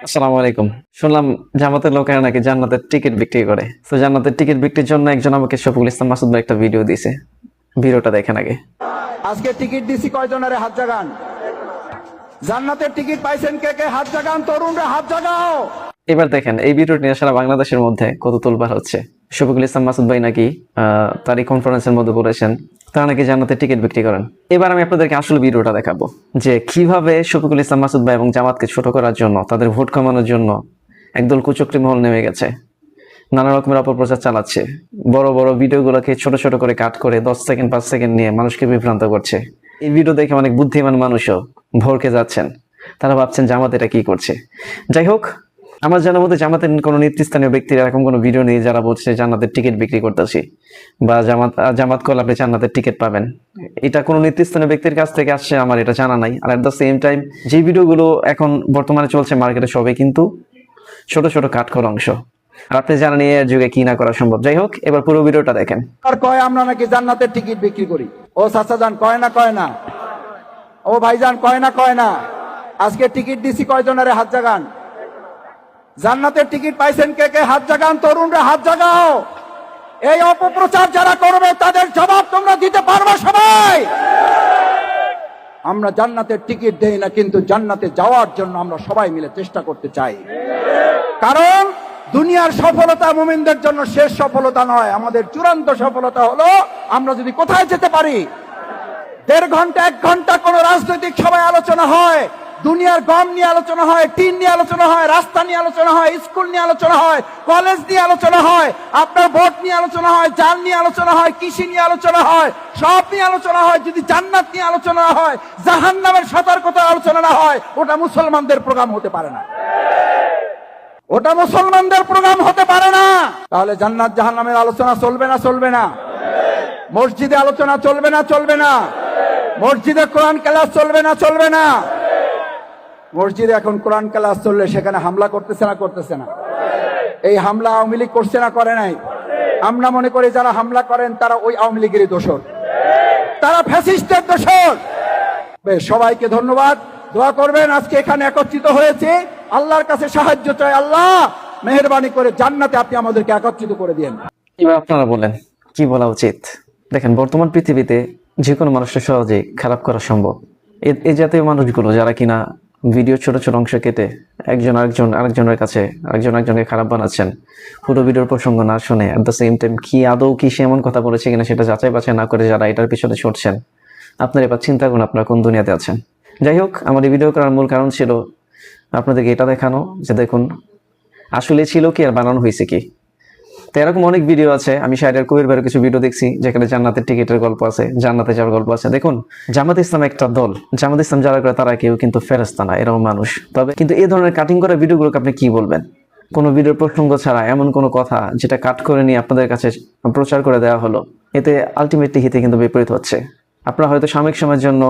আসসালামু আলাইকুম। শুনলাম জামাতের লোকেরা নাকি জান্নাতের টিকিট বিক্রি করে। তো জান্নাতের টিকিট বিক্রির জন্য একজন আমাকে শফিকুল ইসলাম মাসুদ ভাই একটা ভিডিও দিয়েছে। ভিডিওটা দেখেন আগে। আজকে টিকিট দিছি কয়জনের হাত জাগান। জান্নাতের টিকিট পাইছেন কে কে হাত জাগান, তরুণরা হাত জাগাও। এবার দেখেন এই ভিডিওটি নিয়ে সারা বাংলাদেশের মধ্যে কত তোলপাড় হচ্ছে। শফিকুল ইসলাম মাসুদ ভাই নাকি তারই কনফারেন্সের মধ্যে বলেছেন তারা নাকি জান্নাতের টিকিট বিক্রি করেন। এবার আমি আপনাদেরকে আসলে ভিডিওটা দেখাবো যে কিভাবে শফিকুল ইসলাম মাসুদ ভাই এবং জামাতকে ছোট করার জন্য, তাদের ভোট কমানোর জন্য একদল কুচক্রী মহল নেমে গেছে, নানা রকমের অপপ্রচার চালাচ্ছে, বড় বড় ভিডিওগুলোকে ছোট ছোট করে কাট করে 10 সেকেন্ড 5 সেকেন্ড নিয়ে মানুষকে বিভ্রান্ত করছে। এই ভিডিও দেখে অনেক বুদ্ধিমান মানুষও ভরকে যাচ্ছেন, তারা ভাবছেন জামাত এটা কি করছে। যাই হোক, আমার জানার মধ্যে জামাতের কোনো নেতৃস্থানীয় ব্যক্তির এরকম কোনো ভিডিও নেই যারা বলছে জান্নাতের টিকিট বিক্রি করতেছি বা জামাত করলে আপনি জান্নাতের টিকিট পাবেন। এটা কোনো নেতৃস্থানীয় ব্যক্তির কাছ থেকে আসছে আমার এটা জানা নাই। আর এট দ্য সেম টাইম যে ভিডিওগুলো এখন বর্তমানে চলছে মার্কেটে সবই কিন্তু ছোট ছোট কাট করা অংশ। আর আপনি জানেন এর যুগে কি না করা সম্ভব। যাই হোক, এবার পুরো ভিডিওটা দেখেন। আর কয় আমরা নাকি জান্নাতের টিকিট বিক্রি করি। ও চাচা যান কয় না কয় না, ও ভাইজান কয় না কয় না। আজকে টিকিট দিছি কয়জনের হাত জাগান। জান্নাতের টিকিট পাইছেন কে কে হাত জাগান, তরুণরা হাত জাগাও। এই অপপ্রচার যারা করবে তাদের জবাব তোমরা দিতে পারবে সবাই। আমরা জান্নাতের টিকিট দেই না, কিন্তু জান্নাতে যাওয়ার জন্য আমরা সবাই মিলে চেষ্টা করতে চাই। কারণ দুনিয়ার সফলতা মুমিনদের জন্য শেষ সফলতা নয়, আমাদের চূড়ান্ত সফলতা হলো আমরা যদি কোথায় যেতে পারি। 1.5 ঘন্টা 1 ঘন্টা কোন রাজনৈতিক সভায় আলোচনা হয়, দুনিয়ার গম নিয়ে আলোচনা হয়, টিন নিয়ে আলোচনা হয়, রাস্তা নিয়ে আলোচনা হয়, স্কুল নিয়ে আলোচনা হয়, কলেজ নিয়ে আলোচনা হয়, আপনার ভোট নিয়ে আলোচনা হয়, জান নিয়ে আলোচনা হয়, কৃষি নিয়ে আলোচনা হয়, সব নিয়ে আলোচনা হয়। যদি জান্নাত নিয়ে আলোচনা হয়, জাহান্নামের সতর্কতা আলোচনা না হয়, ওটা মুসলমানদের প্রোগ্রাম হতে পারে না। ওটা মুসলমানদের প্রোগ্রাম হতে পারে না। তাহলে জান্নাত জাহান্নামের আলোচনা চলবে না চলবে না? মসজিদে আলোচনা চলবে না চলবে না? মসজিদে কোরআন ক্লাস চলবে না চলবে না? মসজিদে এখন কোরআন ক্লাস চললে সেখানে হামলা করতেছে না করতেছে না? এই হামলা আওয়ামী লীগ করছে না করে নাই? আমরা মনে করি যারা হামলা করেন তারা ওই আওয়ামী লীগেরই দোষর, তারা ফ্যাসিস্টের দোষর। বেশ, সবাইকে ধন্যবাদ, দোয়া করবেন। আজকে এখানে একত্রিত হয়েছে, আল্লাহর কাছে সাহায্য চাই। আল্লাহ মেহেরবানি করে জান্নাতে আপনি আমাদেরকে একত্রিত করে দিয়েন। এবার আপনারা বলেন কি বলা উচিত। দেখেন, বর্তমান পৃথিবীতে যে কোনো মানুষের সহজেই খারাপ করা সম্ভব। এই জাতীয় মানুষগুলো যারা কিনা ভিডিও ছোট ছোট অংশ কেটে একজন আরেকজনের কাছে একজনকে খারাপ বানাচ্ছেন, পুরো ভিডিওর প্রসঙ্গ না শুনে এট দ্য সেম টাইম কি আদৌ কি সে এমন কথা বলেছে কিনা সেটা যাচাই বাছাই না করে যারা এটার পিছনে ছুটছেন, আপনারা এবার চিন্তা করুন আপনারা কোন দুনিয়াতে আছেন। যাই হোক, আমার এই ভিডিও করার মূল কারণ ছিল আপনাদেরকে এটা দেখানো যে দেখুন আসলে ছিল কি আর বানানো হয়েছে কি। তো এরকম অনেক ভিডিও আছে, আমি শাহরিয়ার কবির ভাইয়ের কিছু ভিডিও দেখছি যেখানে জান্নাতের টিকিটের গল্প আছে, জান্নাতে যাওয়ার গল্প আছে। দেখুন, জামাত ইসলাম একটা দল, জামাত ইসলাম যারা করে তারা কেউ কিন্তু ফেরেশতা না, এরকম মানুষ। তবে কিন্তু এই ধরনের কাটিং করা ভিডিওগুলোকে আপনি কি বলবেন? কোনো ভিডিওর প্রসঙ্গ ছাড়া এমন কোনো কথা যেটা কাট করে নিয়ে আপনাদের কাছে প্রচার করে দেওয়া হলো, এতে আলটিমেটলি হিতে কিন্তু বিপরীত হচ্ছে। আপনারা হয়তো সাময়িক সময়ের জন্য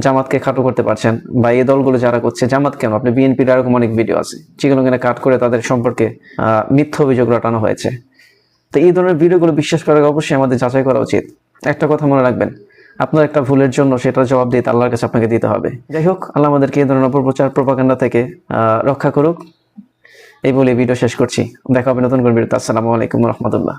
জামাতকে খাটো করতে পারছেন, বা এই দলগুলো যারা করছে, জামাত কেন, আপনি বিএনপির এরকম অনেক ভিডিও আছে যেগুলো কিনা কাট করে তাদের সম্পর্কে মিথ্যা অভিযোগ রটানো হয়েছে। তো এই ধরনের ভিডিওগুলো বিশ্বাস করার অবশ্যই আমাদের যাচাই করা উচিত। একটা কথা মনে রাখবেন, আপনার একটা ভুলের জন্য সেটার জবাব দিয়ে আল্লাহর কাছে আপনাকে দিতে হবে। যাই হোক, আল্লাহ আমাদেরকে এই ধরনের অপপ্রচার প্রপাগান্ডা থেকে রক্ষা করুক, এই বলে ভিডিও শেষ করছি। দেখা হবে নতুন কোন ভিডিওতে। আসসালামু আলাইকুম রহমতুল্লাহ।